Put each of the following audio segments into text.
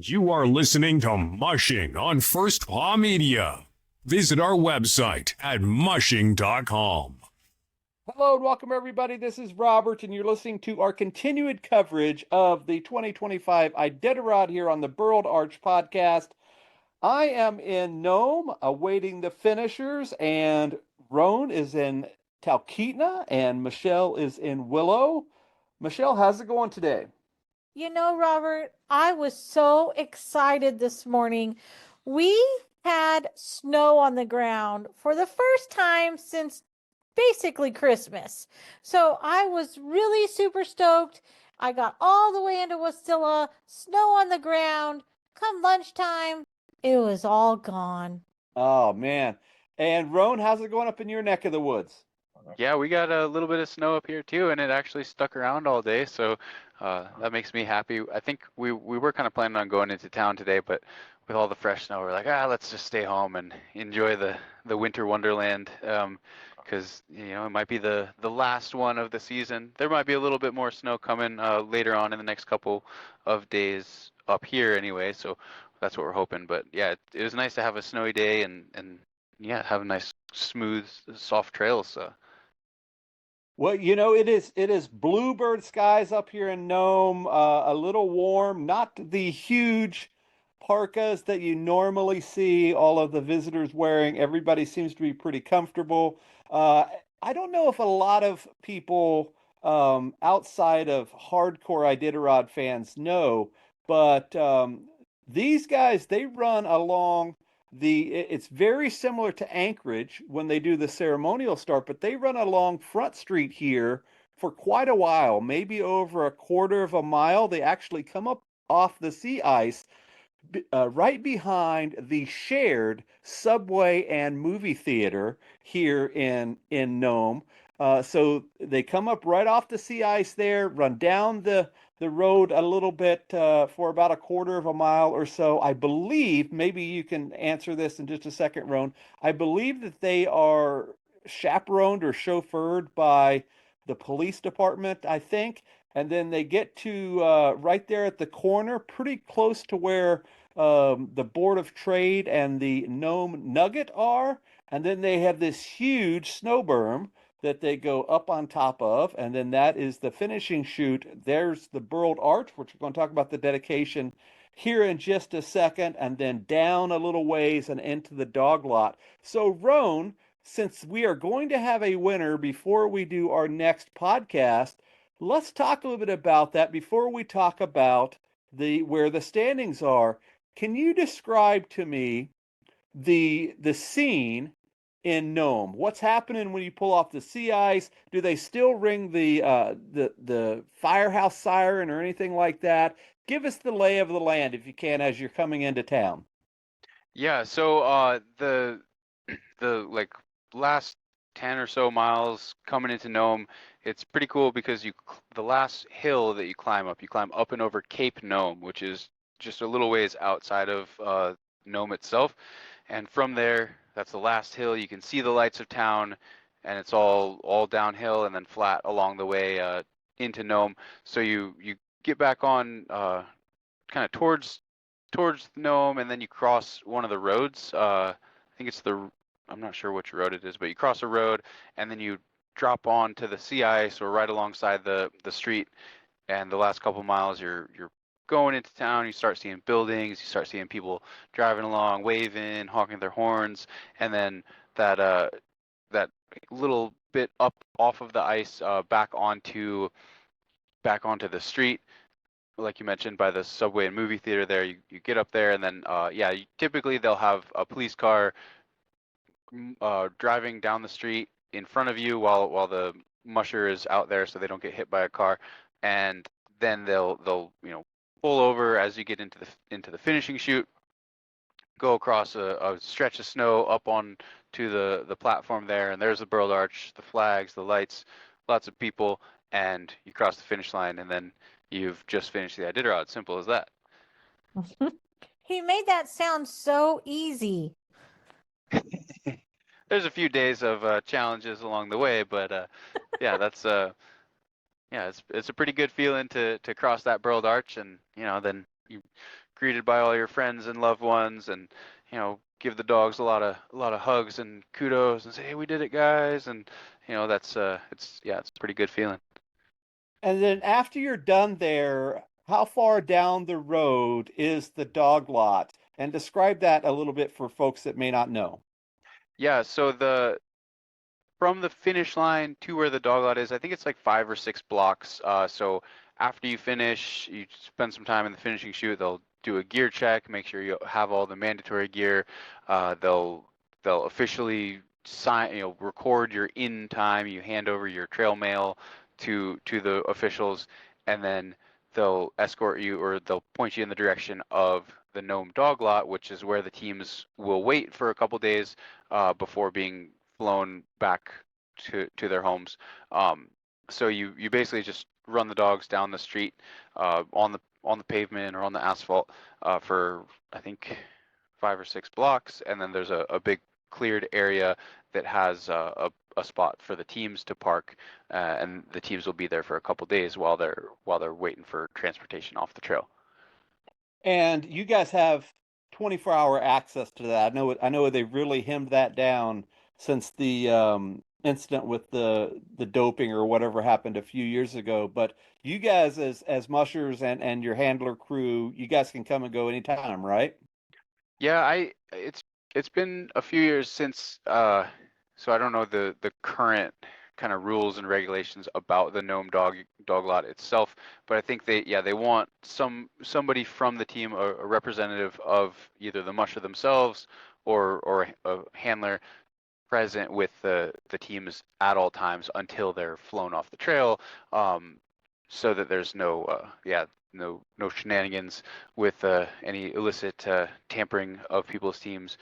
You are listening to Mushing on First Paw Media. Visit our website at mushing.com. Hello and welcome everybody. This is Robert and you're listening to our continued coverage of the 2025 Iditarod here on the Burl Arch podcast. I am in Nome awaiting the finishers, and Roan is in Talkeetna and Michelle is in Willow. Michelle, how's it going today? You know, Robert, I was so excited this morning. We had snow on the ground for the first time since basically Christmas. So I was really super stoked. I got all the way into Wasilla, snow on the ground. Come lunchtime, it was all gone. Oh man. And Roan, how's it going up in your neck of the woods? Yeah, we got a little bit of snow up here too, and it actually stuck around all day, so that makes me happy. I think we were kind of planning on going into town today, but with all the fresh snow, we're like, let's just stay home and enjoy the winter wonderland, because it might be the last one of the season. There might be a little bit more snow coming later on in the next couple of days up here anyway, so that's what we're hoping. But yeah, it was nice to have a snowy day and yeah, have a nice smooth, soft trails. Well, it is bluebird skies up here in Nome, a little warm, not the huge parkas that you normally see all of the visitors wearing. Everybody seems to be pretty comfortable. I don't know if a lot of people outside of hardcore Iditarod fans know, but these guys, they run along it's very similar to Anchorage when they do the ceremonial start, but they run along Front Street here for quite a while, maybe over a quarter of a mile. They actually come up off the sea ice right behind the shared subway and movie theater here in Nome. So they come up right off the sea ice there, run down the road a little bit for about a quarter of a mile or so. I believe, maybe you can answer this in just a second, Roan. I believe that they are chaperoned or chauffeured by the police department, I think. And then they get to right there at the corner, pretty close to where the Board of Trade and the Nome Nugget are. And then they have this huge snow berm that they go up on top of, and then that is the finishing chute. There's the Burled Arch, which we're going to talk about the dedication here in just a second, and then down a little ways and into the dog lot. So, Roan, since we are going to have a winner before we do our next podcast, let's talk a little bit about that before we talk about where the standings are. Can you describe to me the scene in Nome? What's happening when you pull off the sea ice? Do they still ring the firehouse siren or anything like that? Give us the lay of the land if you can as you're coming into town. Yeah, so the like last 10 or so miles coming into Nome, it's pretty cool because the last hill that you climb up and over Cape Nome, which is just a little ways outside of Nome itself. And from there, that's the last hill. You can see the lights of town, and it's all downhill and then flat along the way into Nome. So you get back on kind of towards Nome, and then you cross one of the roads. I think I'm not sure which road it is, but you cross a road, and then you drop onto the sea ice or right alongside the street. And the last couple miles, you're going into town, you start seeing buildings, you start seeing people driving along, waving, honking their horns, and then that little bit up off of the ice back onto the street, like you mentioned, by the subway and movie theater there. You get up there, and then typically they'll have a police car driving down the street in front of you while the musher is out there, so they don't get hit by a car, and then they'll pull over as you get into the finishing chute, go across a stretch of snow up on to the platform there, and there's the Burl Arch, the flags, the lights, lots of people, and you cross the finish line, and then you've just finished the Iditarod. Simple as that. He made that sound so easy. There's a few days of challenges along the way, but yeah, it's a pretty good feeling to cross that Burled Arch, and then you greeted by all your friends and loved ones, and give the dogs a lot of hugs and kudos and say, hey, we did it, guys, and that's it's a pretty good feeling. And then after you're done there, how far down the road is the dog lot? And describe that a little bit for folks that may not know. Yeah, so from the finish line to where the dog lot is, I think it's like 5 or 6 blocks. So after you finish, you spend some time in the finishing chute. They'll do a gear check, make sure you have all the mandatory gear. They'll officially sign, record your in time. You hand over your trail mail to the officials, and then they'll escort you, or they'll point you in the direction of the Nome dog lot, which is where the teams will wait for a couple days before being flown back to their homes. So you basically just run the dogs down the street on the pavement or on the asphalt for I think 5 or 6 blocks, and then there's a big cleared area that has a spot for the teams to park, and the teams will be there for a couple days while they're waiting for transportation off the trail. And you guys have 24-hour access to that. I know they've really hemmed that down since the incident with the doping or whatever happened a few years ago. But you guys, as mushers and your handler crew, you guys can come and go anytime, right? Yeah, it's been a few years since so I don't know the current kind of rules and regulations about the Nome dog lot itself, but I think they want somebody from the team, a representative of either the musher themselves or a handler present with the teams at all times until they're flown off the trail, so that there's no shenanigans with any illicit tampering of people's teams.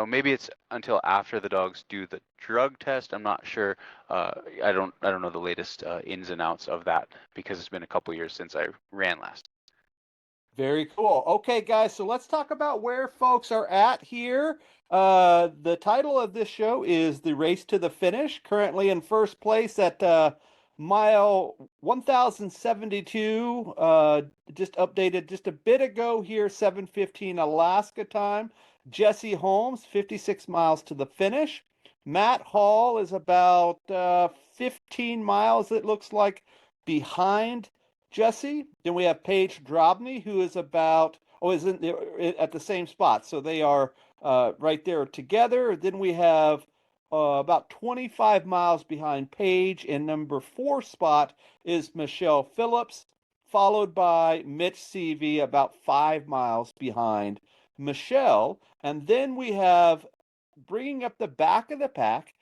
Maybe it's until after the dogs do the drug test. I'm not sure. I don't know the latest ins and outs of that because it's been a couple years since I ran last. Very cool. Okay, guys, so let's talk about where folks are at here. The title of this show is The Race to the Finish. Currently in first place at mile 1072, just updated just a bit ago here, 7:15 Alaska time. Jesse Holmes, 56 miles to the finish. Matt Hall is about 15 miles, it looks like, behind Jesse. Then we have Paige Drobny, who is at the same spot. So they are right there together. Then we have about 25 miles behind Paige. In number 4 spot is Michelle Phillips, followed by Mitch Seavey, about 5 miles behind Michelle. And then we have, bringing up the back of the pack,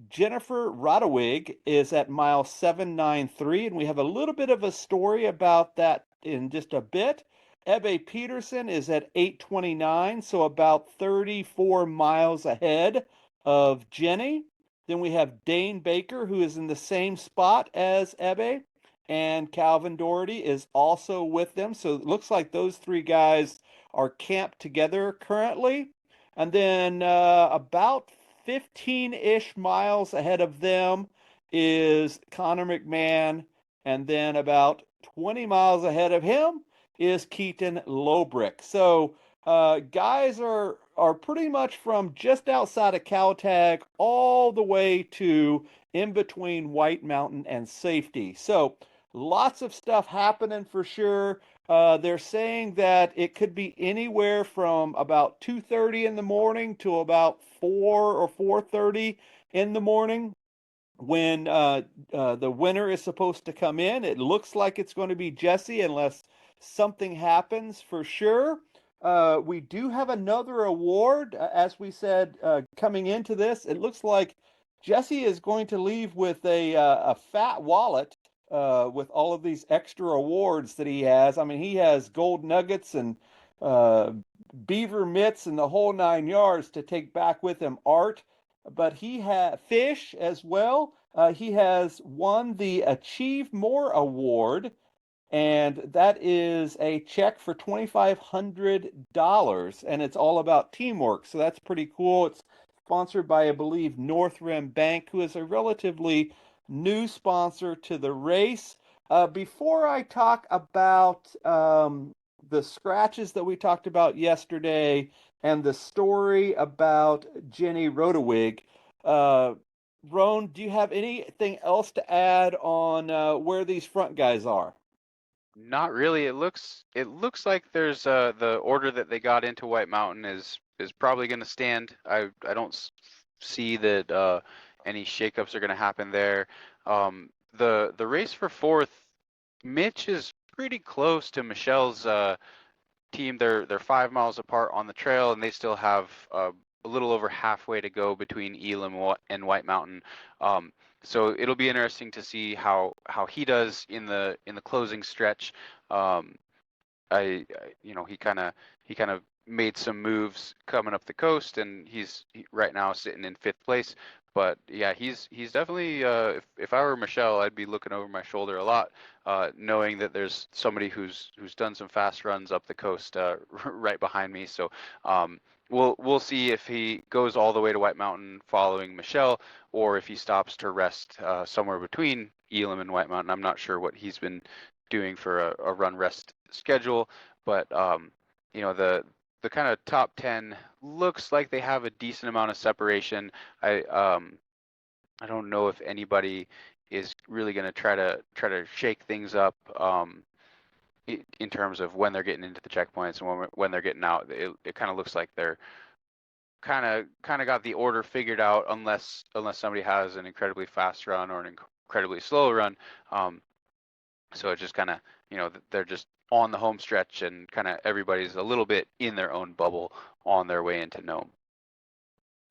Jennifer Rodewig is at mile 793, and we have a little bit of a story about that in just a bit. Ebbe Peterson is at 829, so about 34 miles ahead of Jenny. Then we have Dane Baker, who is in the same spot as Ebbe, and Calvin Doherty is also with them. So it looks like those 3 guys are camped together currently. And then about 15-ish miles ahead of them is Connor McMahon, and then about 20 miles ahead of him is Keaton Lobrick. So guys are pretty much from just outside of Caltag all the way to in between White Mountain and Safety. So lots of stuff happening for sure. They're saying that it could be anywhere from about 2:30 in the morning to about 4 or 4:30 in the morning when the winner is supposed to come in. It looks like it's going to be Jesse unless something happens for sure. We do have another award, as we said, coming into this. It looks like Jesse is going to leave with a fat wallet with all of these extra awards that he has. I mean, he has gold nuggets and beaver mitts and the whole 9 yards to take back with him. Art, but he had fish as well. He has won the Achieve More Award, and that is a check for $2,500, and it's all about teamwork. So that's pretty cool. It's sponsored by, I believe, North Rim Bank, who is a relatively new sponsor to the race. Before I talk about the scratches that we talked about yesterday and the story about Jenny Rodewig. Roan, do you have anything else to add on where these front guys are? Not really. It looks like there's the order that they got into White Mountain is probably going to stand. I don't see that any shakeups are going to happen there. The race for fourth, Mitch is pretty close to Michelle's team. They're 5 miles apart on the trail, and they still have a little over halfway to go between Elam and White Mountain. So it'll be interesting to see how he does in the closing stretch. He kind of made some moves coming up the coast, and he's right now sitting in fifth place. But yeah, he's definitely. If I were Michelle, I'd be looking over my shoulder a lot, knowing that there's somebody who's done some fast runs up the coast right behind me. So we'll see if he goes all the way to White Mountain following Michelle, or if he stops to rest somewhere between Elam and White Mountain. I'm not sure what he's been doing for a run rest schedule, but the kind of top 10 looks like they have a decent amount of separation. I don't know if anybody is really going to try to shake things up in terms of when they're getting into the checkpoints and when they're getting out. It kind of looks like they're kind of got the order figured out, unless somebody has an incredibly fast run or an incredibly slow run. So it just kind of, they're just on the home stretch, and kind of everybody's a little bit in their own bubble on their way into Nome.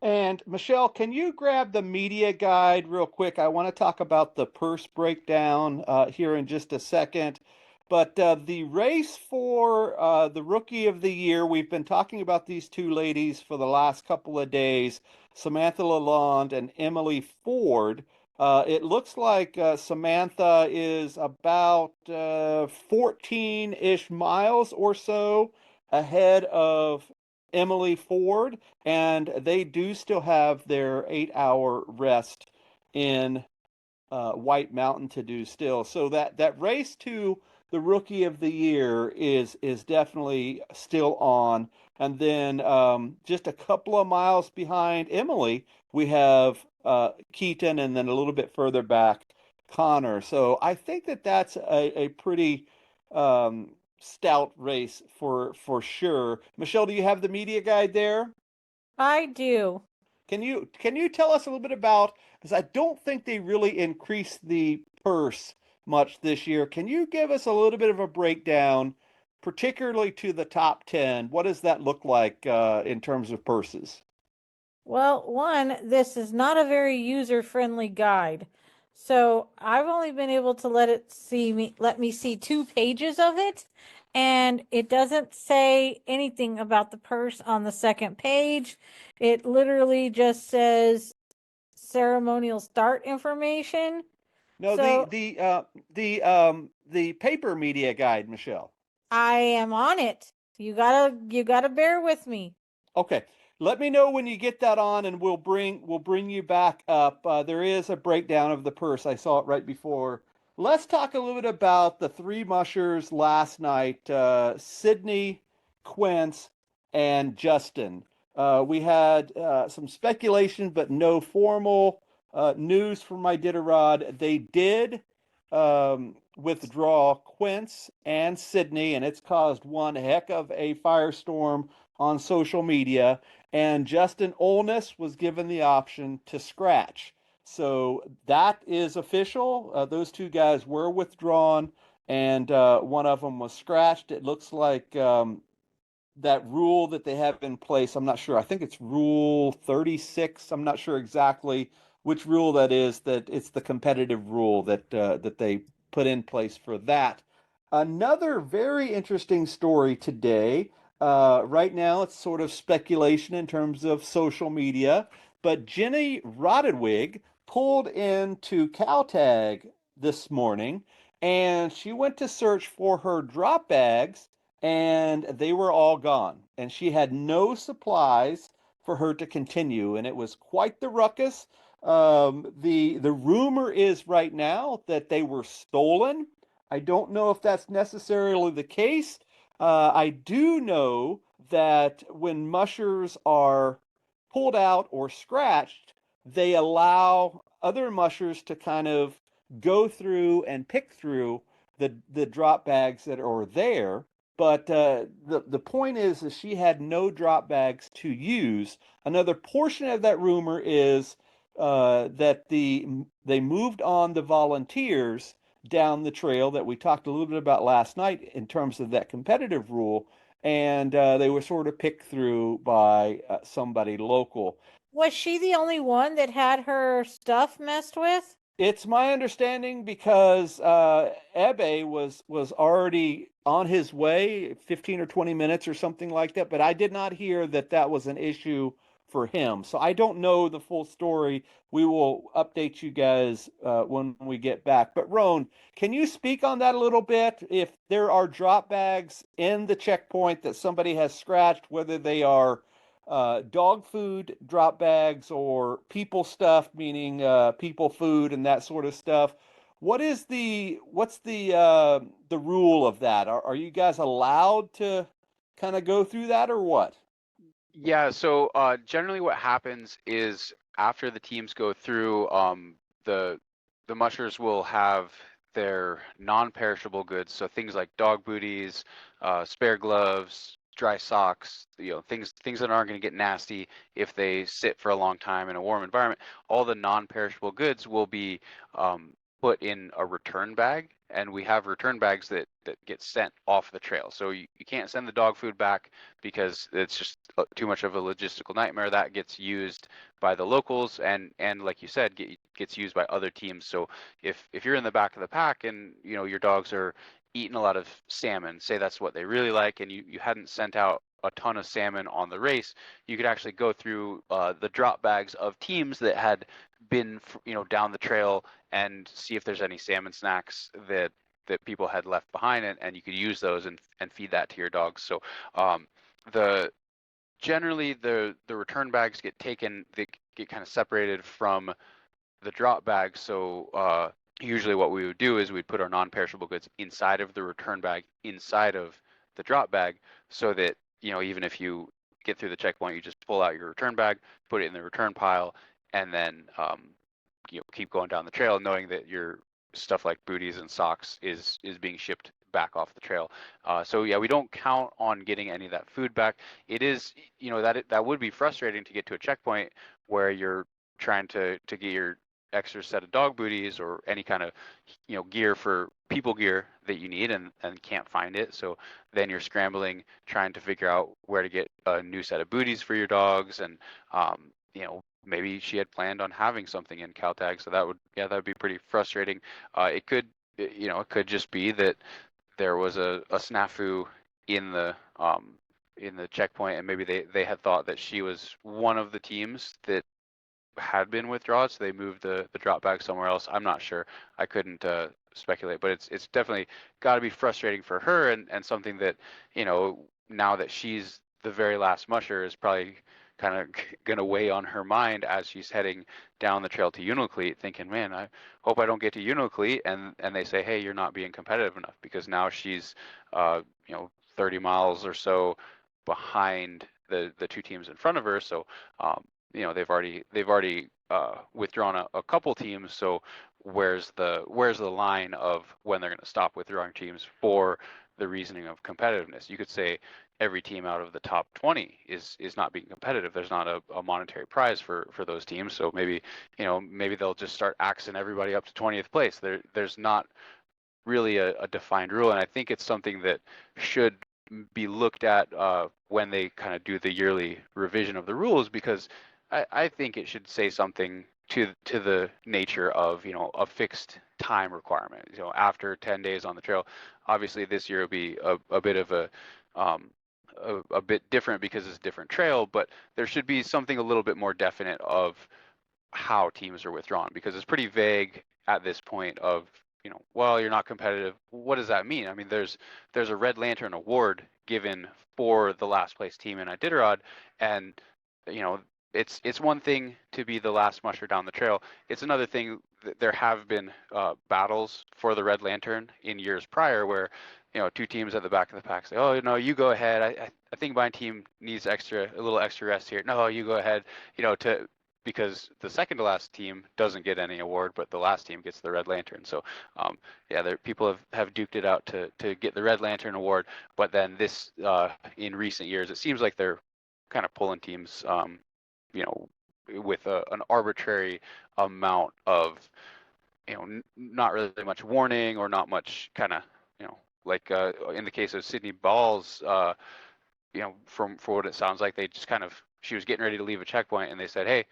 And Michelle, can you grab the media guide real quick? I want to talk about the purse breakdown here in just a second. But the race for the Rookie of the Year, we've been talking about these two ladies for the last couple of days, Samantha Lalonde and Emily Ford. It looks like Samantha is about 14-ish miles or so ahead of Emily Ford, and they do still have their 8-hour rest in White Mountain to do still. So that race to the Rookie of the Year is definitely still on. And then just a couple of miles behind Emily, we have Keaton, and then a little bit further back, Connor. So I think that's a pretty stout race for sure. Michelle, do you have the media guide there? I do. Can you tell us a little bit about, because I don't think they really increased the purse much this year. Can you give us a little bit of a breakdown, particularly to the top 10? What does that look like in terms of purses? Well, one, this is not a very user-friendly guide. So I've only been able to let me see 2 pages of it, and it doesn't say anything about the purse on the second page. It literally just says ceremonial start information. No, So the paper media guide, Michelle. I am on it. You gotta bear with me. Okay. Let me know when you get that on, and we'll bring you back up. There is a breakdown of the purse. I saw it right before. Let's talk a little bit about the 3 mushers last night, Sydney, Quince, and Justin. We had some speculation, but no formal news from Iditarod. They did withdraw Quince and Sydney, and it's caused one heck of a firestorm on social media. And Justin Olness was given the option to scratch. So that is official. Those 2 guys were withdrawn, and one of them was scratched. It looks like that rule that they have in place, I'm not sure. I think it's Rule 36. I'm not sure exactly which rule that is. That it's the competitive rule that they put in place for that. Another very interesting story today. Right now, it's sort of speculation in terms of social media, but Jenny Rodewig pulled into Caltag this morning, and she went to search for her drop bags, and they were all gone. And she had no supplies for her to continue, and it was quite the ruckus. The rumor is right now that they were stolen. I don't know if that's necessarily the case. I do know that when mushers are pulled out or scratched, they allow other mushers to kind of go through and pick through the drop bags that are there. But the point is she had no drop bags to use. Another portion of that rumor is that they moved on the volunteers down the trail that we talked a little bit about last night in terms of that competitive rule, and they were sort of picked through by somebody local. Was she the only one that had her stuff messed with? It's my understanding because Ebe was already on his way, 15 or 20 minutes or something like that, but I did not hear that that was an issue for him. So I don't know the full story. We will update you guys when we get back. But Roan, can you speak on that a little bit? If there are drop bags in the checkpoint that somebody has scratched, whether they are dog food drop bags or people stuff, meaning people food and that sort of stuff. What's the rule of that? Are you guys allowed to kind of go through that or what? Yeah, so generally what happens is after the teams go through, the mushers will have their non-perishable goods, so things like dog booties, spare gloves, dry socks, things that aren't going to get nasty if they sit for a long time in a warm environment. All the non-perishable goods will be put in a return bag, and we have return bags that get sent off the trail. So you can't send the dog food back because it's just too much of a logistical nightmare. That gets used by the locals, and like you said, gets used by other teams. So if you're in the back of the pack and your dogs are eating a lot of salmon, say that's what they really like, and you hadn't sent out a ton of salmon on the race, you could actually go through the drop bags of teams that had been down the trail and see if there's any salmon snacks that people had left behind, and you could use those and feed that to your dogs. So the generally the return bags get taken, they get kind of separated from the drop bags. So usually what we would do is we'd put our non-perishable goods inside of the return bag inside of the drop bag, so that even if you get through the checkpoint, you just pull out your return bag, put it in the return pile, and then keep going down the trail, knowing that your stuff like booties and socks is being shipped back off the trail. So yeah, we don't count on getting any of that food back. It is, that would be frustrating to get to a checkpoint where you're trying to get your extra set of dog booties or any kind of gear for people gear that you need, and can't find it. So then you're scrambling trying to figure out where to get a new set of booties for your dogs, and maybe she had planned on having something in CalTag, so that would be pretty frustrating. It could just be that there was a snafu in the checkpoint, and maybe they had thought that she was one of the teams that had been withdrawn, so they moved the drop bag somewhere else. I'm not sure. I couldn't speculate, but it's definitely got to be frustrating for her, and something that now that she's the very last musher is probably kind of going to weigh on her mind as she's heading down the trail to Unalakleet, thinking, man, I hope I don't get to Unalakleet, and they say, hey, you're not being competitive enough, because now she's 30 miles or so behind the two teams in front of her. So they've already withdrawn a couple teams. So where's the line of when they're going to stop withdrawing teams for the reasoning of competitiveness? You could say every team out of the top 20 is not being competitive. There's not a monetary prize for those teams. So maybe they'll just start axing everybody up to 20th place. There's not really a defined rule, and I think it's something that should be looked at when they kind of do the yearly revision of the rules, because I think it should say something to the nature of a fixed time requirement. After 10 days on the trail. Obviously this year will be a bit of a bit different because it's a different trail, but there should be something a little bit more definite of how teams are withdrawn, because it's pretty vague at this point of well, you're not competitive. What does that mean? I mean, there's a Red Lantern award given for the last place team in Iditarod, and it's one thing to be the last musher down the trail. It's another thing that there have been battles for the Red Lantern in years prior where two teams at the back of the pack say, oh, no, you go ahead. I think my team needs a little extra rest here. No, you go ahead, because the second to last team doesn't get any award, but the last team gets the Red Lantern. So, people have duked it out to get the Red Lantern award. But then this, in recent years, it seems like they're kind of pulling teams, with an arbitrary amount of, not really much warning or not much kind of, like in the case of Sydney Ball's, for what it sounds like, they just she was getting ready to leave a checkpoint and they said, hey,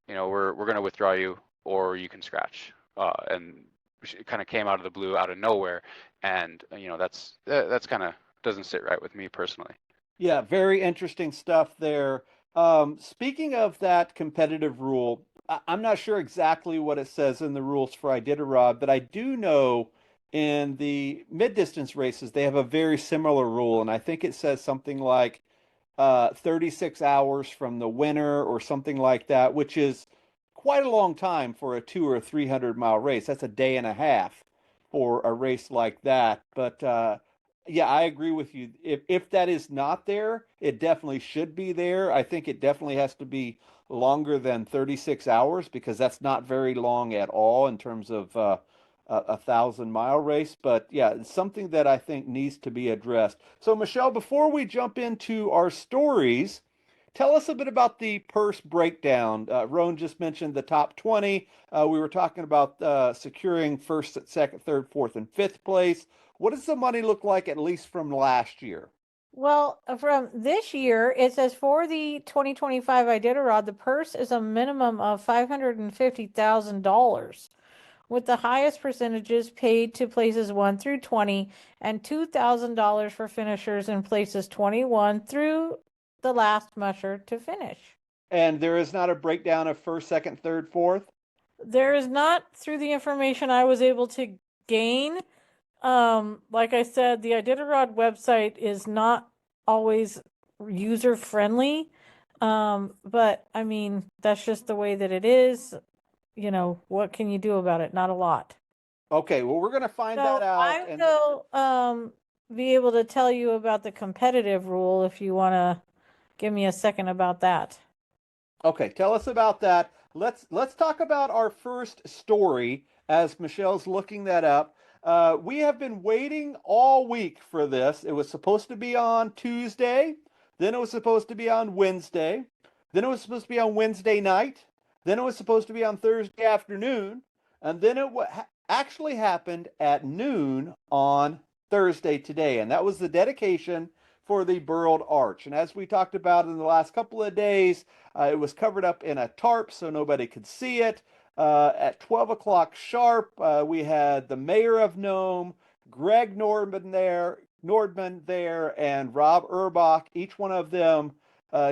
we're going to withdraw you or you can scratch. And it kind of came out of the blue, out of nowhere. And, that's kind of doesn't sit right with me personally. Yeah, very interesting stuff there. Speaking of that competitive rule, I'm not sure exactly what it says in the rules for Iditarod, but I do know in the mid-distance races they have a very similar rule, and I think it says something like 36 hours from the winner or something like that, which is quite a long time for a 200 or 300-mile race. That's a day and a half for a race like that. But yeah, I agree with you. If that is not there, it definitely should be there. I think it definitely has to be longer than 36 hours because that's not very long at all in terms of a 1,000-mile race. But yeah, it's something that I think needs to be addressed. So Michelle, before we jump into our stories, tell us a bit about the purse breakdown. Roan just mentioned the top 20. We were talking about securing first, second, third, fourth, and fifth place. What does the money look like, at least from last year? Well, from this year, it says for the 2025 Iditarod, the purse is a minimum of $550,000, with the highest percentages paid to places 1 through 20 and $2,000 for finishers in places 21 through the last musher to finish. And there is not a breakdown of first, second, third, fourth? There is not, through the information I was able to gain. Like I said, the Iditarod website is not always user friendly. But I mean, that's just the way that it is. What can you do about it? Not a lot. Okay, well, we're going to find So that out. I will be able to tell you about the competitive rule if you want to give me a second about that. Okay, tell us about that. Let's talk about our first story as Michelle's looking that up. We have been waiting all week for this. It was supposed to be on Tuesday, then it was supposed to be on Wednesday, then it was supposed to be on Wednesday night, then it was supposed to be on Thursday afternoon, and then it actually happened at noon on Thursday today, and that was the dedication for the Burl Arch. And as we talked about in the last couple of days, it was covered up in a tarp so nobody could see it. At 12 o'clock sharp, we had the mayor of Nome, Greg Nordman there, and Rob Urbach. Each one of them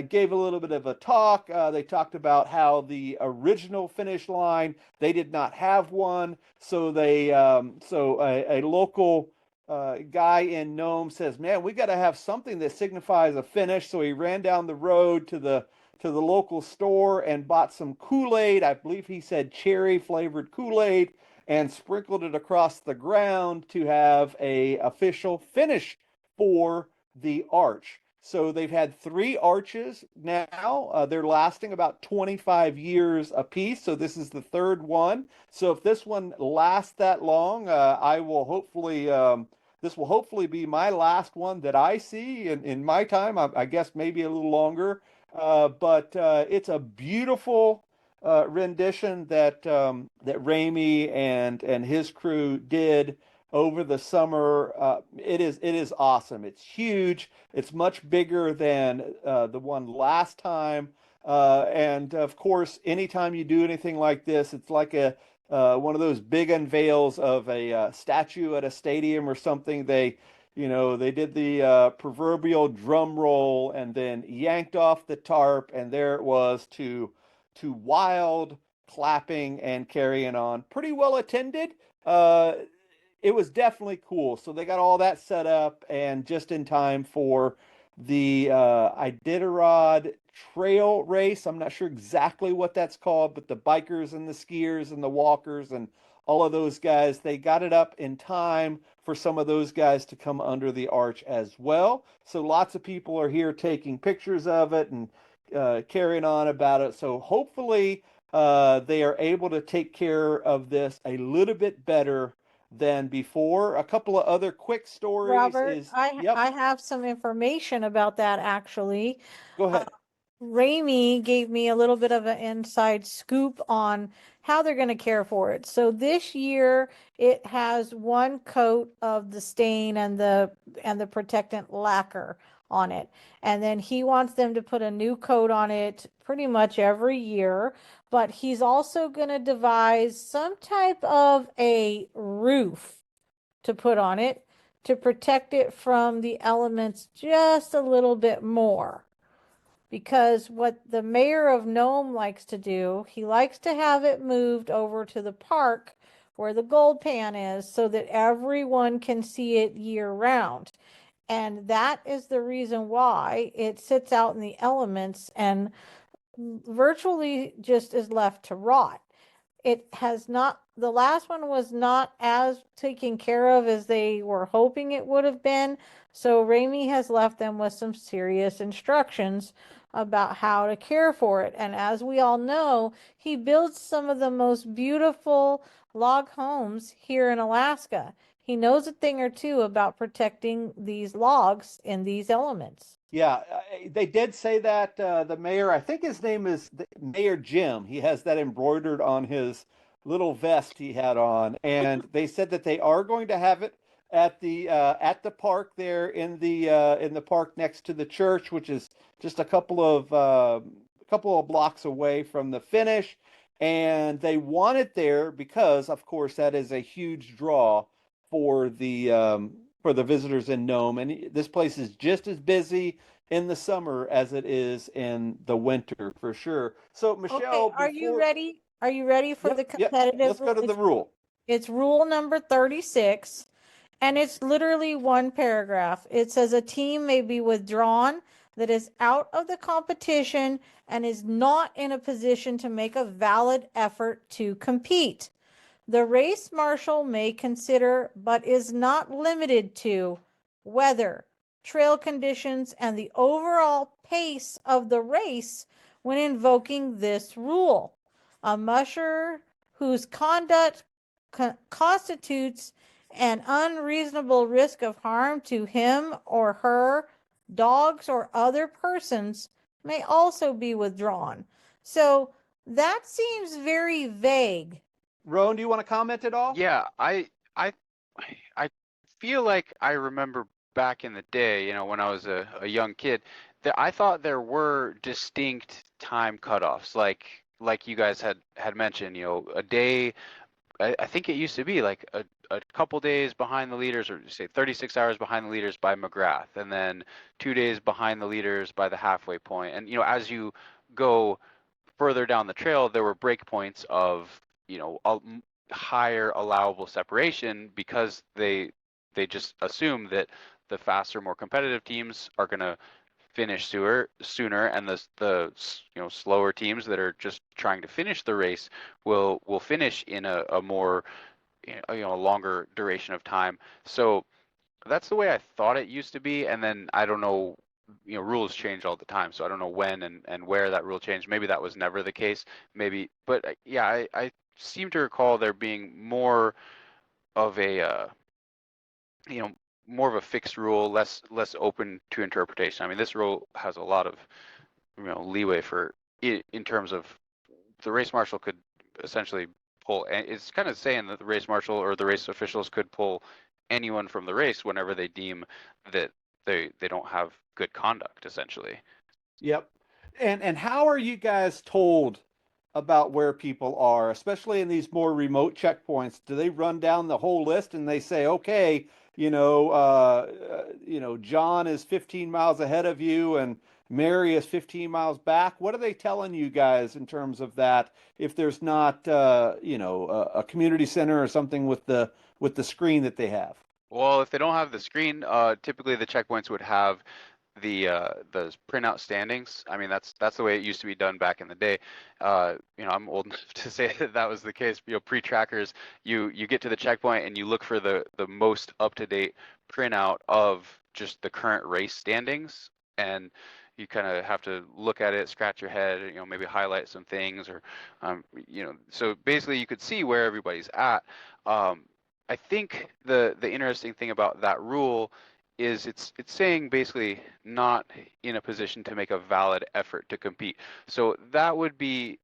gave a little bit of a talk. They talked about how the original finish line, they did not have one. So a local guy in Nome says, man, we got to have something that signifies a finish. So he ran down the road to the local store and bought some Kool-Aid. I believe he said cherry flavored Kool-Aid, and sprinkled it across the ground to have a official finish for the arch. So they've had 3 arches now. They're lasting about 25 years apiece. So this is the 3rd one. So if this one lasts that long, I will hopefully this will hopefully be my last one that I see in my time. I guess maybe a little longer. But it's a beautiful rendition that Ramey and his crew did over the summer. It is awesome. It's huge. It's much bigger than the one last time. And of course, anytime you do anything like this, it's like one of those big unveils of a statue at a stadium or something. They did the proverbial drum roll and then yanked off the tarp, and there it was to wild clapping and carrying on. Pretty well attended. It was definitely cool. So they got all that set up, and just in time for the Iditarod trail race. I'm not sure exactly what that's called, but the bikers and the skiers and the walkers and all of those guys. They got it up in time for some of those guys to come under the arch as well. So lots of people are here taking pictures of it and carrying on about it. So hopefully they are able to take care of this a little bit better than before. A couple of other quick stories Robert, is, yep, I have some information about that actually. go Uh, ahead. Raimi gave me a little bit of an inside scoop on how they're going to care for it. So this year it has one coat of the stain and the protectant lacquer on it. And then he wants them to put a new coat on it pretty much every year, but he's also going to devise some type of a roof to put on it to protect it from the elements just a little bit more. Because what the mayor of Nome likes to do, he likes to have it moved over to the park where the gold pan is so that everyone can see it year round. And that is the reason why it sits out in the elements and virtually just is left to rot. It has not, the last one was not as taken care of as they were hoping it would have been. So Raimi has left them with some serious instructions about how to care for it. And as we all know, he builds some of the most beautiful log homes here in Alaska. He knows a thing or two about protecting these logs in these elements. Yeah, they did say that the mayor, I think his name is Mayor Jim. He has that embroidered on his little vest he had on, and they said that they are going to have it at the park there in the park next to the church, which is just a couple of blocks away from the finish. And they want it there because, of course, that is a huge draw for the visitors in Nome. And this place is just as busy in the summer as it is in the winter for sure. So Michelle, Okay, are you ready? Are you ready for the Yep. competitive? Let's go to the rule. It's rule number 36, and it's literally one paragraph. It says a team may be withdrawn that is out of the competition and is not in a position to make a valid effort to compete. The race marshal may consider, but is not limited to, weather, trail conditions, and the overall pace of the race when invoking this rule. A musher whose conduct constitutes an unreasonable risk of harm to him or her, dogs, or other persons may also be withdrawn. So that seems very vague. Roan, do you want to comment at all? Yeah, I feel like I remember back in the day, when I was a young kid, that I thought there were distinct time cutoffs, like you guys had mentioned, a day. I think it used to be like a couple days behind the leaders, or say 36 hours behind the leaders by McGrath, and then 2 days behind the leaders by the halfway point. And as you go further down the trail, there were breakpoints of a higher allowable separation because they just assume that the faster, more competitive teams are going to finish sooner, and the slower teams that are just trying to finish the race will finish in a more a longer duration of time. So that's the way I thought it used to be, and then I don't know, rules change all the time, so I don't know when and where that rule changed. Maybe that was never the case, maybe, but yeah, I seem to recall there being more of a more of a fixed rule, less open to interpretation. I mean, this rule has a lot of leeway for in terms of the race marshal could essentially pull, and it's kind of saying that the race marshal or the race officials could pull anyone from the race whenever they deem that they don't have good conduct, essentially. Yep. And how are you guys told about where people are, especially in these more remote checkpoints? Do they run down the whole list and they say, okay, John is 15 miles ahead of you and Mary is 15 miles back? What are they telling you guys in terms of that? If there's not, a community center or something with the screen that they have? Well, if they don't have the screen, typically the checkpoints would have the printout standings. I mean, that's the way it used to be done back in the day. I'm old enough to say that that was the case. Pre-trackers, you get to the checkpoint and you look for the most up-to-date printout of just the current race standings, and you kind of have to look at it, scratch your head, maybe highlight some things, or so basically you could see where everybody's at. I think the interesting thing about that rule is it's saying basically not in a position to make a valid effort to compete. So that would be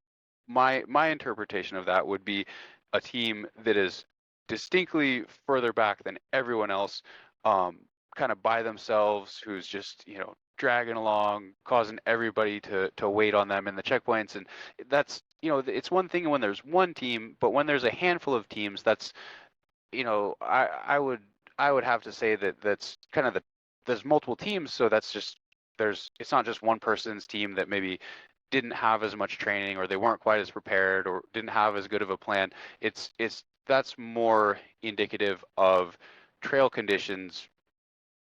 my interpretation of that would be a team that is distinctly further back than everyone else, kind of by themselves, who's just dragging along, causing everybody to wait on them in the checkpoints. And that's it's one thing when there's one team, but when there's a handful of teams, that's I would have to say that that's kind of there's multiple teams, so that's just it's not just one person's team that maybe didn't have as much training, or they weren't quite as prepared, or didn't have as good of a plan. That's more indicative of trail conditions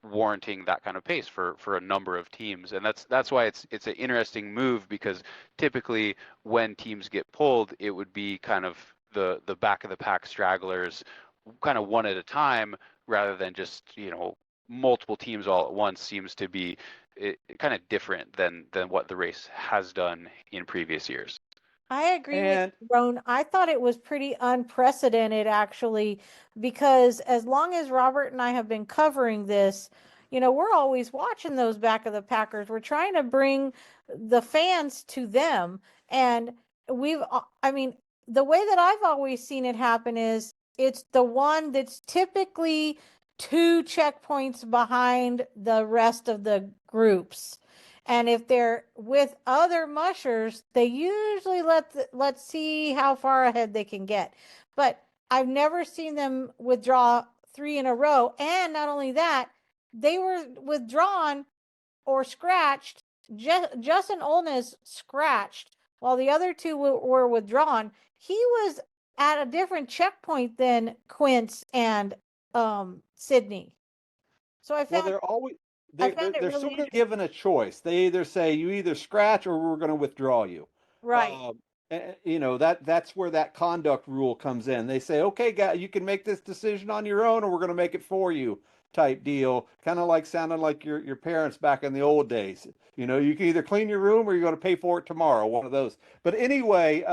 warranting that kind of pace for a number of teams. And that's why it's an interesting move, because typically when teams get pulled, it would be kind of the back of the pack stragglers, kind of one at a time, rather than just multiple teams all at once. Seems to be kind of different than what the race has done in previous years. I agree with you, Roan. I thought it was pretty unprecedented, actually, because as long as Robert and I have been covering this, we're always watching those back of the packers. We're trying to bring the fans to them. And the way that I've always seen it happen is it's the one that's typically 2 checkpoints behind the rest of the groups. And if they're with other mushers, they usually let's see how far ahead they can get. But I've never seen them withdraw 3 in a row. And not only that, they were withdrawn or scratched. Justin Olness scratched while the other 2 were withdrawn. He was at a different checkpoint than Quince and Sydney. So I found they're sort of given a choice. They either say you either scratch or we're going to withdraw you. Right. That's where that conduct rule comes in. They say, okay, guys, you can make this decision on your own, or we're going to make it for you, type deal. Kind of like sounding like your parents back in the old days. You can either clean your room or you're going to pay for it tomorrow. One of those. But anyway,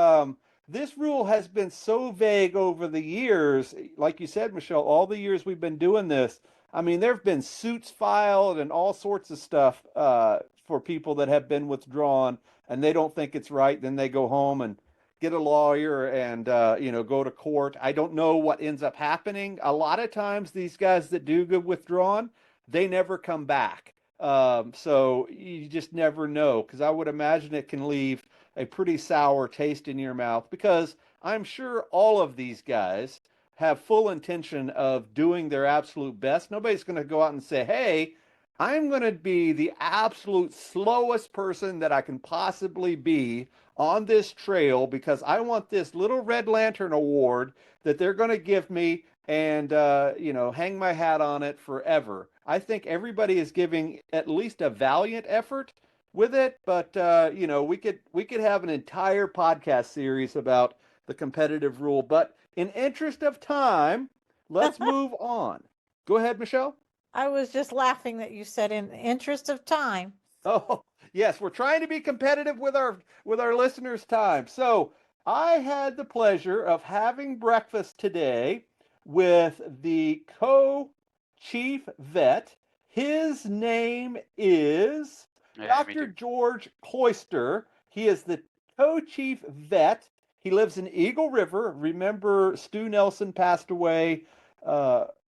this rule has been so vague over the years. Like you said, Michelle, all the years we've been doing this, I mean, there have been suits filed and all sorts of stuff for people that have been withdrawn, and they don't think it's right. Then they go home and get a lawyer and go to court. I don't know what ends up happening. A lot of times, these guys that do get withdrawn, they never come back. So you just never know, because I would imagine it can leave a pretty sour taste in your mouth, because I'm sure all of these guys have full intention of doing their absolute best. Nobody's going to go out and say, hey, I'm going to be the absolute slowest person that I can possibly be on this trail because I want this little Red Lantern award that they're going to give me and, hang my hat on it forever. I think everybody is giving at least a valiant effort with it, but, we could have an entire podcast series about the competitive rule. But in interest of time, let's move on. Go ahead, Michelle. I was just laughing that you said in the interest of time. Oh, yes, we're trying to be competitive with our listeners' time. So I had the pleasure of having breakfast today with the co-chief vet. His name is Dr. George Cloister. He is the co-chief vet. He lives in Eagle River. Remember, Stu Nelson passed away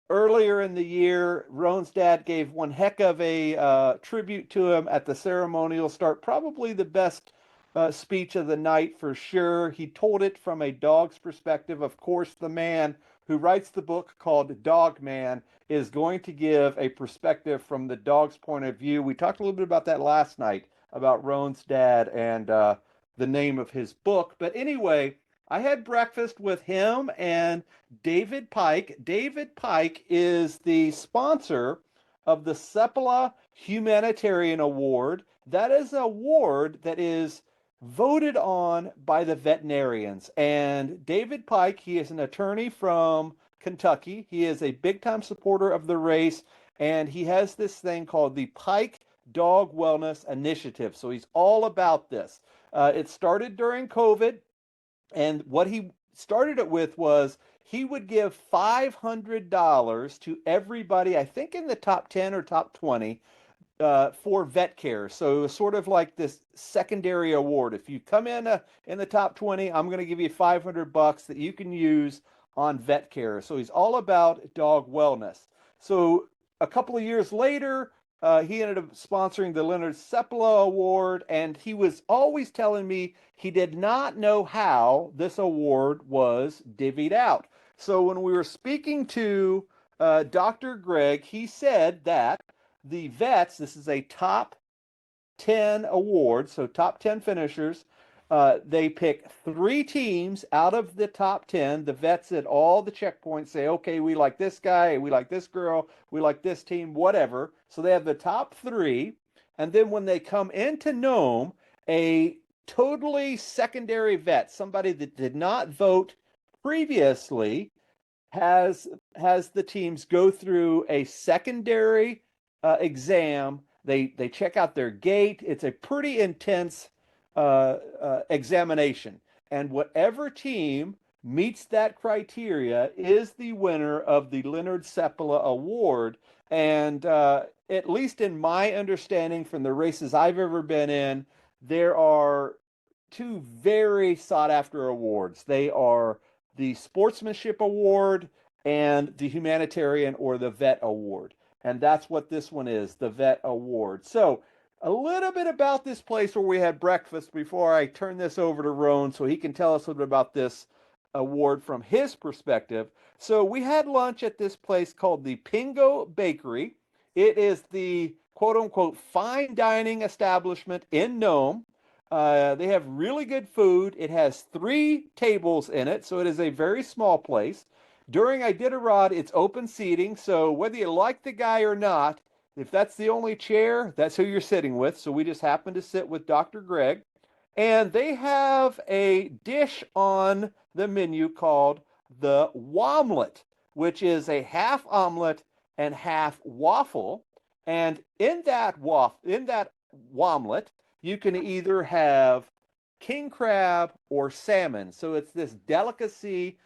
earlier in the year. Roan's dad gave one heck of a tribute to him at the ceremonial start. Probably the best speech of the night for sure. He told it from a dog's perspective. Of course, the man who writes the book called Dog Man is going to give a perspective from the dog's point of view. We talked a little bit about that last night, about Roan's dad and the name of his book. But anyway, I had breakfast with him and David Pike. David Pike is the sponsor of the Sepala Humanitarian Award. That is an award that is voted on by the veterinarians. And David Pike, he is an attorney from Kentucky. He is a big time supporter of the race, and he has this thing called the Pike Dog Wellness Initiative. So he's all about this. It started during COVID, and what he started it with was he would give $500 to everybody, I think in the top 10 or top 20, for vet care. So it was sort of like this secondary award. If you come in the top 20, I'm going to give you $500 that you can use on vet care. So he's all about dog wellness. So a couple of years later, he ended up sponsoring the Leonard Sepala Award, and he was always telling me he did not know how this award was divvied out. So when we were speaking to Dr. Greg, he said that the vets, this is a top 10 award, so top 10 finishers, they pick 3 teams out of the top 10. The vets at all the checkpoints say, okay, we like this guy, we like this girl, we like this team, whatever. So they have the top 3. And then when they come into Nome, a totally secondary vet, somebody that did not vote previously, has the teams go through a secondary exam. They check out their gait. It's a pretty intense examination, and whatever team meets that criteria is the winner of the Leonard Sepala Award. And at least in my understanding from the races I've ever been in, there are 2 very sought after awards. They are the Sportsmanship Award and the Humanitarian or the Vet Award. And that's what this one is, the Vet Award. So a little bit about this place where we had breakfast before I turn this over to Roan so he can tell us a little bit about this award from his perspective. So we had lunch at this place called the Pingo Bakery. It is the quote-unquote fine dining establishment in Nome. They have really good food. It has 3 tables in it, so it is a very small place. During Iditarod, it's open seating, so whether you like the guy or not, if that's the only chair, that's who you're sitting with. So we just happen to sit with Dr. Greg. And they have a dish on the menu called the womlet, which is a half omelet and half waffle. And in that womlet, you can either have king crab or salmon. So it's this delicacy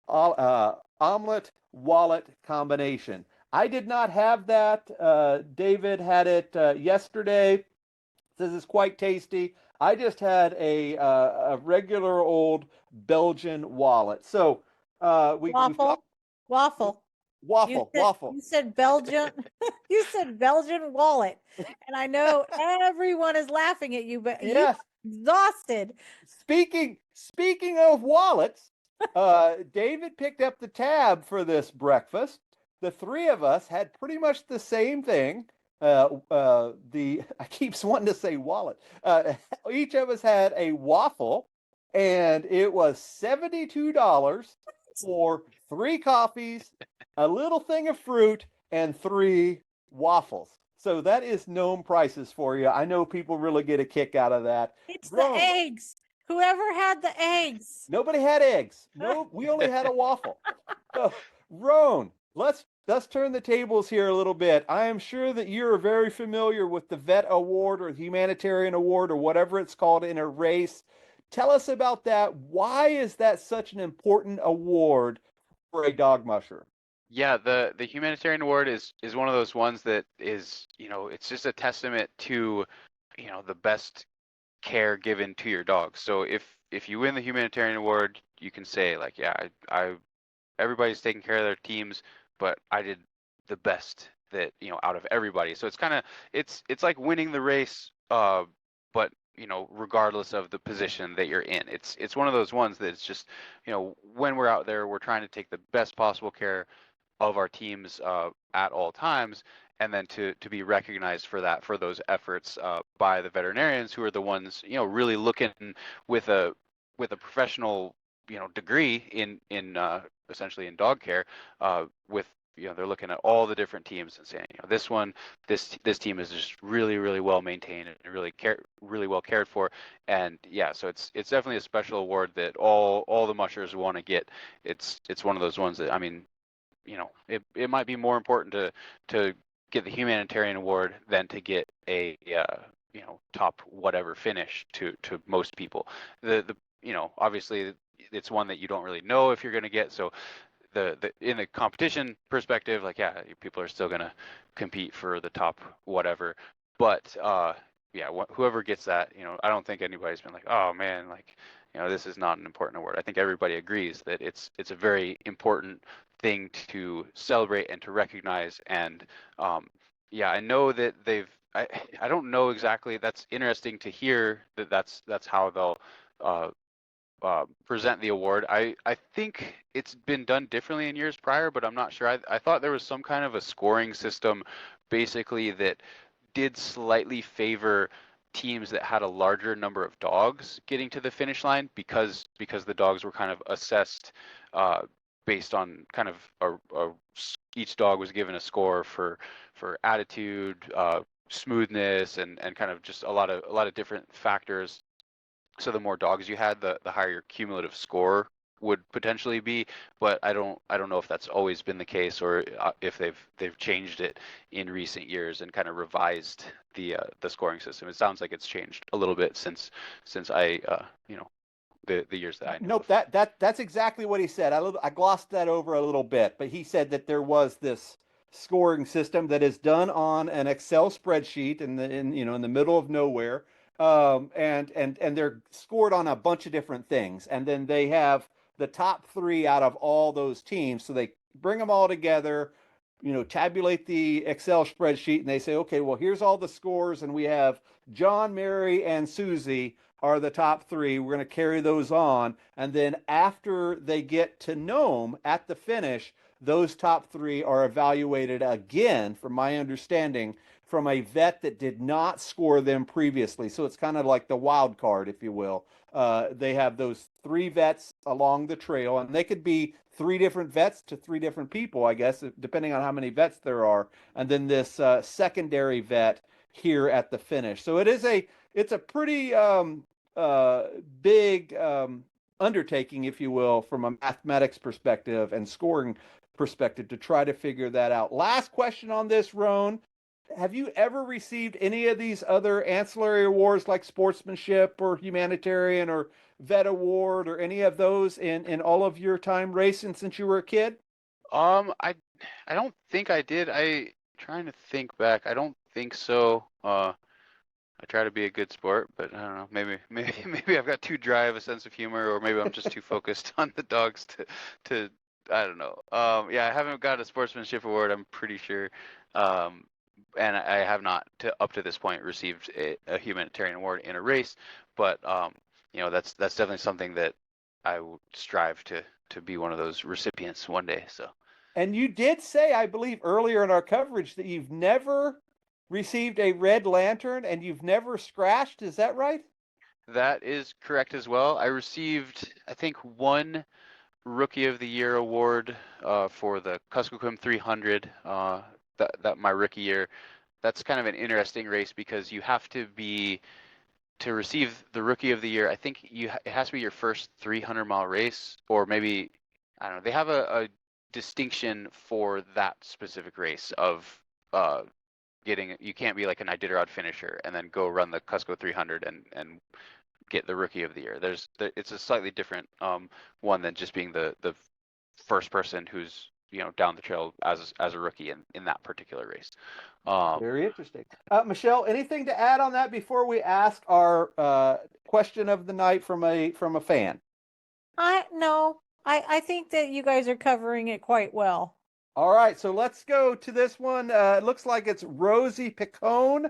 omelet wallet combination. I did not have that. David had it yesterday. Says it's quite tasty. I just had a regular old Belgian wallet. So Waffle. waffle. You said Belgian. You said Belgian wallet, and I know everyone is laughing at you, but Yes. you're exhausted. Speaking of wallets, David picked up the tab for this breakfast. The 3 of us had pretty much the same thing. I keep wanting to say wallet. Each of us had a waffle, and it was $72 for 3 coffees, a little thing of fruit, and 3 waffles. So that is Nome prices for you. I know people really get a kick out of that. It's Roan, the eggs. Whoever had the eggs. nobody had eggs. No, we only had a waffle. So, Roan, let's turn the tables here a little bit. I am sure that you're very familiar with the Vet Award or the Humanitarian Award or whatever it's called in a race. Tell us about that. Why is that such an important award for a dog musher? Yeah, the Humanitarian Award is one of those ones that is, it's just a testament to, the best care given to your dog. So if you win the Humanitarian Award, you can say like, yeah, I everybody's taking care of their teams, but I did the best that, out of everybody. So it's like winning the race, but regardless of the position that you're in. It's one of those ones that it's just, when we're out there, we're trying to take the best possible care of our teams at all times, and then to be recognized for that, for those efforts by the veterinarians, who are the ones really looking with a professional degree in essentially in dog care, with they're looking at all the different teams and saying, this one, this team is just really, really well maintained and really well cared for. And yeah, so it's definitely a special award that all the mushers want to get. It's one of those ones that, I mean, it might be more important to get the humanitarian award than to get a top whatever finish to most people. The obviously it's one that you don't really know if you're going to get. So the in the competition perspective, like, yeah, people are still going to compete for the top whatever. But yeah, whoever gets that, I don't think anybody's been like, oh man, like, this is not an important award. I think everybody agrees that it's a very important thing to celebrate and to recognize. And yeah, I know that I don't know exactly. That's interesting to hear that's how they'll present the award. I think it's been done differently in years prior, but I'm not sure. I thought there was some kind of a scoring system basically that did slightly favor teams that had a larger number of dogs getting to the finish line because the dogs were kind of assessed based on kind of each dog was given a score for attitude, smoothness, and kind of just a lot of different factors. So the more dogs you had, the higher your cumulative score would potentially be. But I don't know if that's always been the case, or if they've changed it in recent years and kind of revised the scoring system. It sounds like it's changed a little bit since I the years that I know. Nope, that's exactly what he said. I glossed that over a little bit, but he said that there was this scoring system that is done on an Excel spreadsheet in the middle of nowhere. And they're scored on a bunch of different things. And then they have the top 3 out of all those teams. So they bring them all together, tabulate the Excel spreadsheet, and they say, okay, well, here's all the scores. And we have John, Mary, and Susie are the top 3. We're going to carry those on. And then after they get to Nome at the finish, those top 3 are evaluated again, from my understanding, from a vet that did not score them previously. So it's kind of like the wild card, if you will. They have those 3 vets along the trail, and they could be 3 different vets to 3 different people, I guess, depending on how many vets there are. And then this secondary vet here at the finish. So it's a pretty big undertaking, if you will, from a mathematics perspective and scoring perspective to try to figure that out. Last question on this, Roan. Have you ever received any of these other ancillary awards like sportsmanship or humanitarian or vet award or any of those in all of your time racing since you were a kid? I don't think I did. Trying to think back. I don't think so. I try to be a good sport, but I don't know. Maybe I've got too dry of a sense of humor, or maybe I'm just too focused on the dogs to I don't know. Yeah, I haven't got a sportsmanship award, I'm pretty sure. And I have not, up to this point, received a humanitarian award in a race. But that's definitely something that I would strive to be one of those recipients one day. So. And you did say, I believe, earlier in our coverage that you've never received a red lantern and you've never scratched. Is that right? That is correct as well. I received, I think, 1 Rookie of the Year award for the Kuskokwim 300. That my rookie year. That's kind of an interesting race because you have to receive the Rookie of the Year. I think it has to be your first 300-mile race, or maybe, I don't know. They have a distinction for that specific race of you can't be like an Iditarod finisher and then go run the Cusco 300 and get the Rookie of the Year. It's a slightly different one than just being the first person who's down the trail as a rookie in that particular race. Very interesting. Michelle, anything to add on that before we ask our question of the night from a fan? No, I think that you guys are covering it quite well. All right, so let's go to this one. It looks like it's Rosie Picone.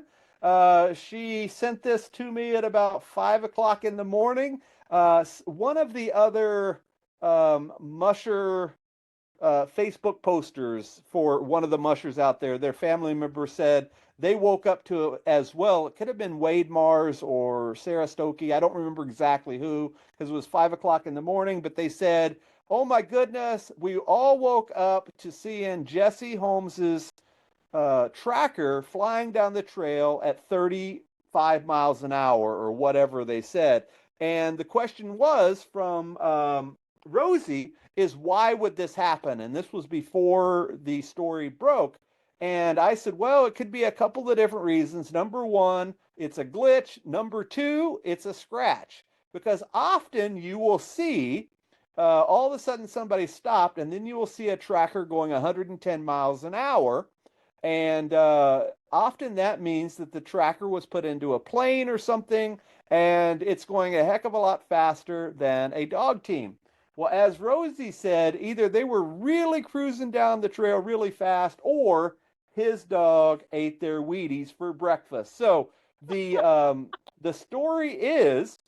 She sent this to me at about 5 o'clock in the morning. One of the other Musher Facebook posters for one of the mushers out there, their family member said they woke up to it as well. It could have been Wade Mars or Sarah Stokey. I don't remember exactly who, because it was 5 o'clock in the morning, but they said Oh my goodness, we all woke up to seeing Jesse Holmes's tracker flying down the trail at 35 miles an hour or whatever they said. And the question was from Rosie is why would this happen? And this was before the story broke. And I said, well, it could be a couple of different reasons. Number one, it's a glitch. Number two, it's a scratch. Because often you will see all of a sudden somebody stopped, and then you will see a tracker going 110 miles an hour. And often that means that the tracker was put into a plane or something, and it's going a heck of a lot faster than a dog team. Well, as Rosie said, either they were really cruising down the trail really fast, or his dog ate their Wheaties for breakfast. So the story is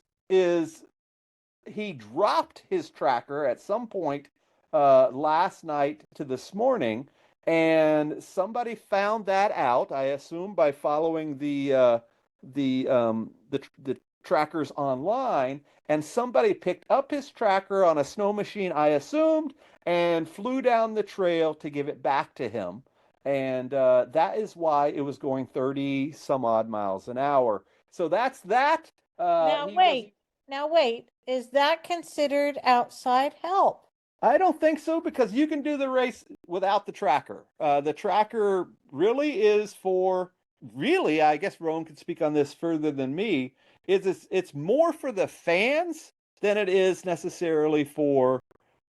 he dropped his tracker at some point last night to this morning, and somebody found that out. I assume by following the trackers online, and somebody picked up his tracker on a snow machine, I assumed, and flew down the trail to give it back to him. And that is why it was going 30 some odd miles an hour. So that's that. Now He was wait, now wait. Is that considered outside help? I don't think so because you can do the race without the tracker. The tracker really is for really, I guess Rowan could speak on this further than me. It's more for the fans than it is necessarily for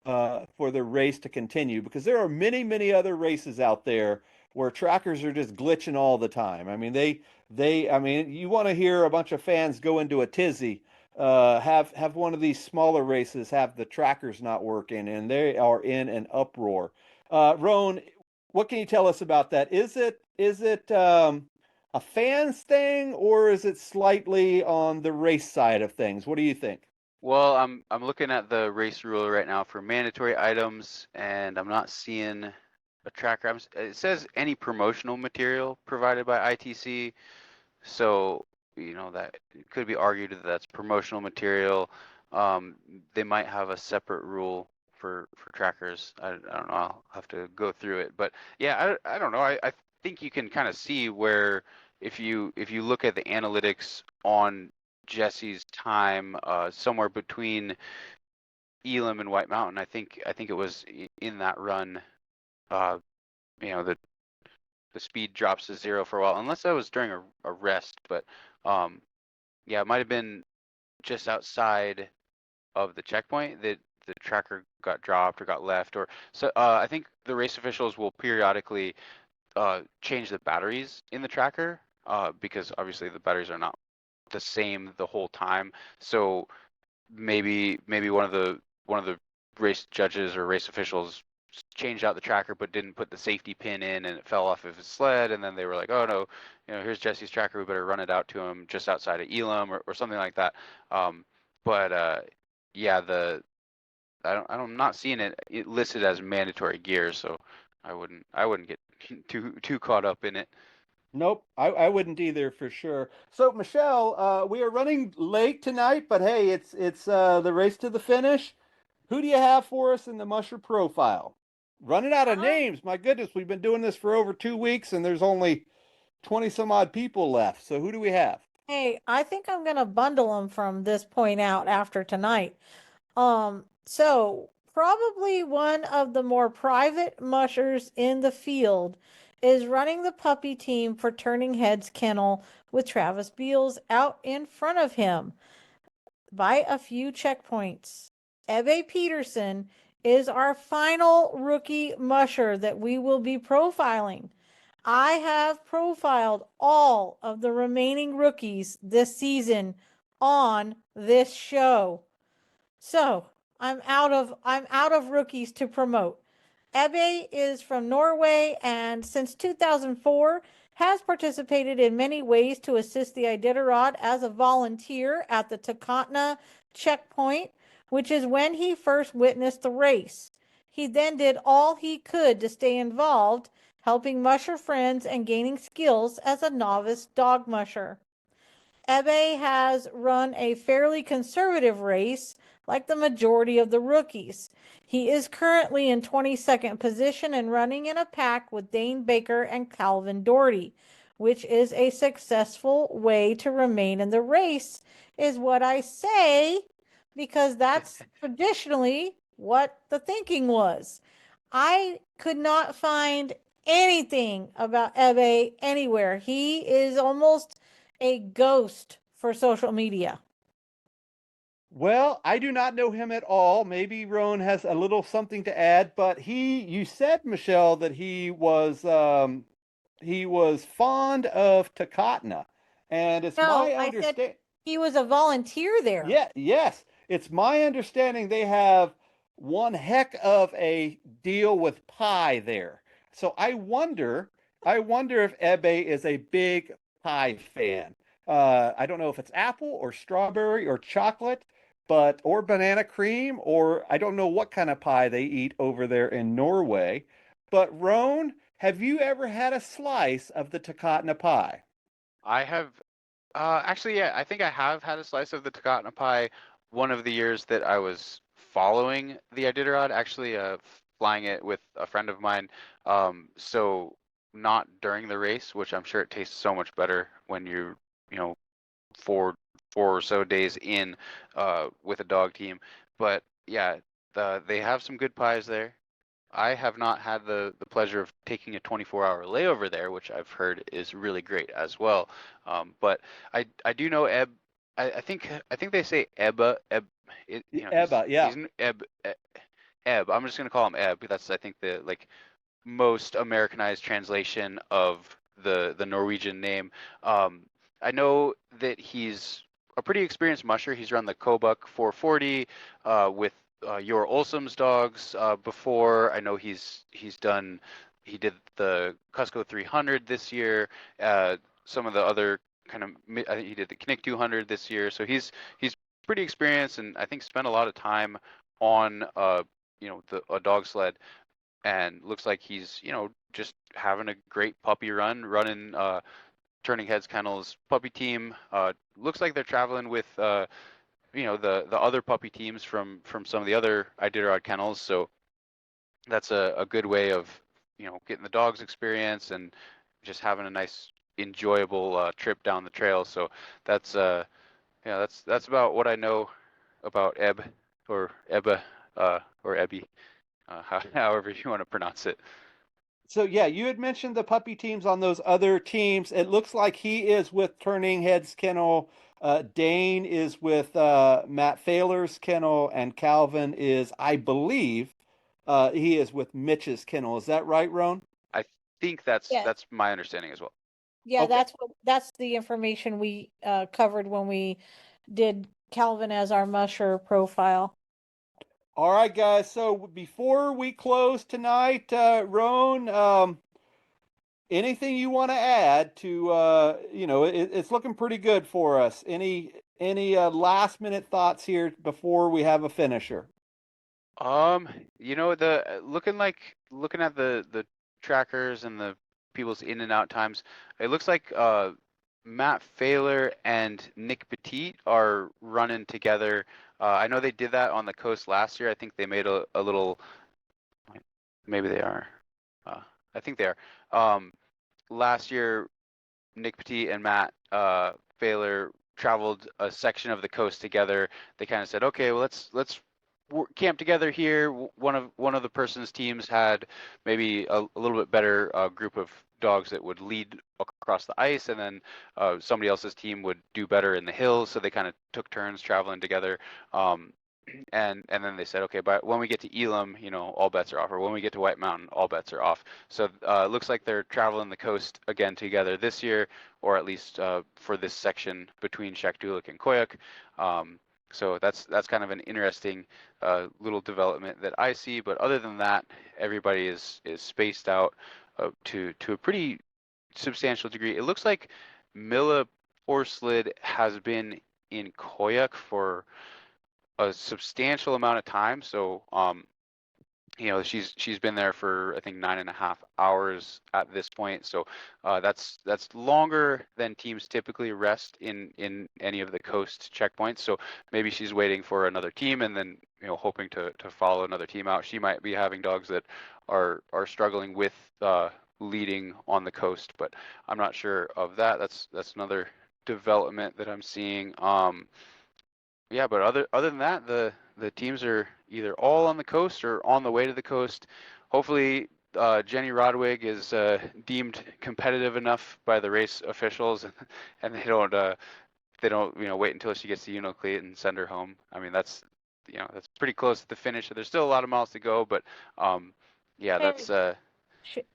the race to continue because there are many other races out there where trackers are just glitching all the time. I mean I mean you want to hear a bunch of fans go into a tizzy, have one of these smaller races have the trackers not working and they are in an uproar. Roan, what can you tell us about that? Is it a fans thing or is it slightly on the race side of things? What do you think? Well, I'm looking at the race rule right now for mandatory items, and I'm not seeing a tracker. It says any promotional material provided by ITC, so that it could be argued that that's promotional material. They might have a separate rule for trackers. I don't know. I'll have to go through it, but yeah, I don't know. I think you can kind of see where if you look at the analytics on Jesse's time, somewhere between Elam and White Mountain. I think it was in that run. Uh, the speed drops to zero for a while, unless that was during a rest. But yeah, it might have been just outside of the checkpoint that the tracker got dropped or got left. Or so I think the race officials will periodically change the batteries in the tracker because obviously the batteries are not the same the whole time. So maybe one of the race judges or race officials changed out the tracker but didn't put the safety pin in and it fell off of his sled, and then they were like, oh no, here's Jesse's tracker, we better run it out to him just outside of Elam or something like that. But yeah, I'm not seeing it listed as mandatory gear, so I wouldn't get too caught up in it. Nope, I wouldn't either for sure. So Michelle, we are running late tonight, but hey, it's the race to the finish. Who do you have for us in the Musher profile? Running out of names. My goodness, we've been doing this for over 2 weeks, and there's only 20 some odd people left. So who do we have? Hey, I think I'm gonna bundle them from this point out after tonight. So probably one of the more private mushers in the field is running the puppy team for Turning Heads Kennel with Travis Beals out in front of him by a few checkpoints. Ebbe Peterson is our final rookie musher that we will be profiling. I have profiled all of the remaining rookies this season on this show. So I'm out of rookies to promote. Ebbe is from Norway and since 2004 has participated in many ways to assist the Iditarod as a volunteer at the Takotna checkpoint, which is when he first witnessed the race. He then did all he could to stay involved, helping musher friends and gaining skills as a novice dog musher. Ebbe has run a fairly conservative race, like the majority of the rookies. He is currently in 22nd position and running in a pack with Dane Baker and Calvin Doherty, which is a successful way to remain in the race, is what I say, because that's traditionally what the thinking was. I could not find anything about Ebe anywhere. He is almost a ghost for social media. Well, I do not know him at all. Maybe Roan has a little something to add, but you said, Michelle, that he was fond of Takatna, and it's No, my I said understand. he was a volunteer there. Yeah, yes, it's my understanding they have one heck of a deal with pie there. So I wonder if Ebe is a big pie fan. I don't know if it's apple or strawberry or chocolate, but or banana cream, or I don't know what kind of pie they eat over there in Norway. But Roan, have you ever had a slice of the Takatna pie? I have actually, yeah, I think I have had a slice of the Takatna pie one of the years that I was following the Iditarod, actually flying it with a friend of mine. So not during the race, which I'm sure it tastes so much better when you're, you know, four or so days in with a dog team. But yeah, they have some good pies there. I have not had the pleasure of taking a 24-hour layover there, which I've heard is really great as well. But I do know Eb. I think they say Ebba. Eba, yeah. He's Eb. Eb. I'm just gonna call him Eb. That's I think the like most Americanized translation of the Norwegian name. I know that he's a pretty experienced musher. He's run the Kobuk 440 with your Olsom's dogs before. I know he did the Cusco 300 this year. Some of the other I think he did the Knick 200 this year. So he's pretty experienced, and I think spent a lot of time on a dog sled, and looks like he's just having a great puppy running Turning Heads Kennels puppy team. Looks like they're traveling with the other puppy teams from some of the other Iditarod kennels. So that's a good way of getting the dogs experience and just having a nice enjoyable trip down the trail. So that's that's about what I know about Eb or Ebba or Ebby, however you want to pronounce it. So yeah, you had mentioned the puppy teams on those other teams. It looks like he is with Turning Heads Kennel. Dane is with Matt Failer's kennel, and Calvin is, I believe, he is with Mitch's kennel. Is that right, Roan? I think Yeah. that's my understanding as well. Yeah, Okay. that's the information we covered when we did Calvin as our musher profile. All right, guys. So before we close tonight, Roan, anything you want to add to it's looking pretting good for us. Any last minute thoughts here before we have a finisher? The looking at the trackers and the people's in and out times, it looks like Matt Failer and Nick Petit are running together. I know they did that on the coast last year. I think they made a little, maybe they are. I think they are. Last year, Nick Petit and Matt Failer traveled a section of the coast together. They kind of said, okay, well, let's camp together here. One of the person's teams had maybe a little bit better group of dogs that would lead across the ice, and then somebody else's team would do better in the hills. So they kind of took turns traveling together. And then they said, okay, but when we get to Elam, all bets are off. Or when we get to White Mountain, all bets are off. So it looks like they're traveling the coast again together this year, or at least for this section between Shaktoolik and Koyuk. So that's kind of an interesting little development that I see. But other than that, everybody is spaced out to a pretty substantial degree. It looks like Milla Porslid has been in Koyuk for a substantial amount of time. So she's been there for I think 9.5 hours at this point. So that's longer than teams typically rest in any of the coast checkpoints. So maybe she's waiting for another team and then hoping to follow another team out. She might be having dogs that are struggling with leading on the coast, but I'm not sure of that. That's another development that I'm seeing. Yeah, but other than that, the teams are either all on the coast or on the way to the coast. Hopefully, Jenny Rodwig is deemed competitive enough by the race officials, and they don't wait until she gets to Unocleat and send her home. I mean, that's pretty close to the finish. So there's still a lot of miles to go, but yeah, that's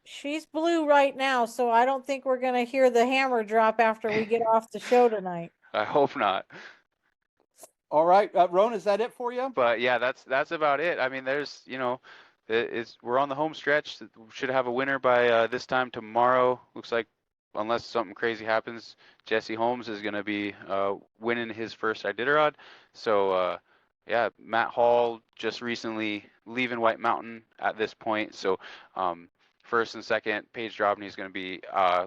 she's blue right now, so I don't think we're gonna hear the hammer drop after we get off the show tonight. I hope not. All right, Ron, is that it for you? But yeah, that's about it. I mean, there's we're on the home stretch. We should have a winner by this time tomorrow. Looks like, unless something crazy happens, Jesse Holmes is going to be winning his first Iditarod. So yeah, Matt Hall just recently leaving White Mountain at this point. So first and second, Paige Drobny is going to be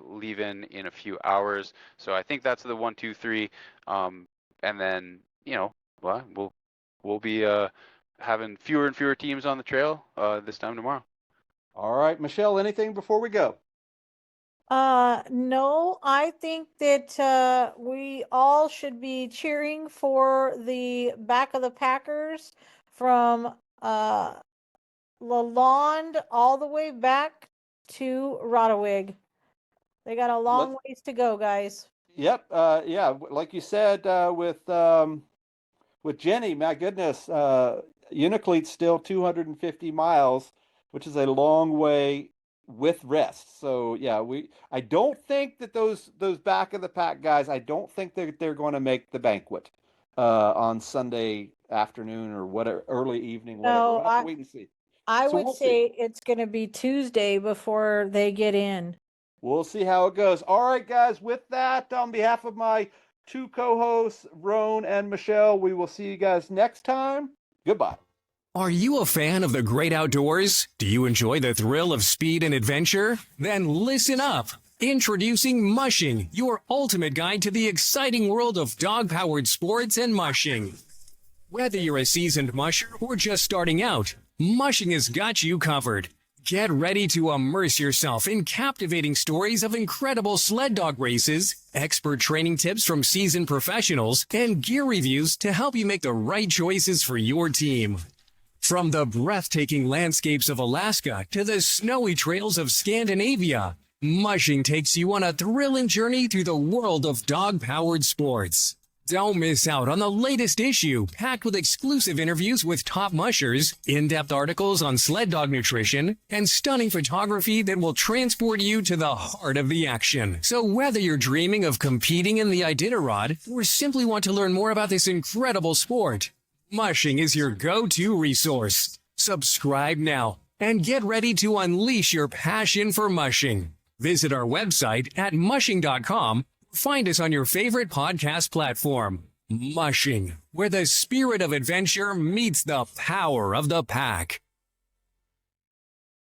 leaving in a few hours. So I think that's the 1, 2, 3, and then well, we'll be having fewer and fewer teams on the trail this time tomorrow. All right, Michelle, anything before we go? No, I think that we all should be cheering for the back of the Packers from Lalonde all the way back to Rodawig. They got a long ways to go, guys. Yep. Yeah, like you said, with Jenny, my goodness, Unocleat's still 250 miles, which is a long way with rest. So yeah, I don't think that those back of the pack guys, I don't think they're going to make the banquet on Sunday afternoon or whatever, early evening, whatever. No, We'll have to wait and see. I So would we'll say see. it's going to be Tuesday before they get in. We'll see how it goes. All right, guys, with that, on behalf of my two co-hosts, Roan and Michelle, we will see you guys next time. Goodbye. Are you a fan of the great outdoors? Do you enjoy the thrill of speed and adventure? Then listen up. Introducing Mushing, your ultimate guide to the exciting world of dog-powered sports and mushing. Whether you're a seasoned musher or just starting out, Mushing has got you covered. Get ready to immerse yourself in captivating stories of incredible sled dog races, expert training tips from seasoned professionals, and gear reviews to help you make the right choices for your team. From the breathtaking landscapes of Alaska to the snowy trails of Scandinavia, Mushing takes you on a thrilling journey through the world of dog-powered sports. Don't miss out on the latest issue, packed with exclusive interviews with top mushers, in-depth articles on sled dog nutrition, and stunning photography that will transport you to the heart of the action. So whether you're dreaming of competing in the Iditarod or simply want to learn more about this incredible sport, Mushing is your go-to resource. Subscribe now and get ready to unleash your passion for mushing. Visit our website at mushing.com. Find us on your favorite podcast platform. Mushing, where the spirit of adventure meets the power of the pack.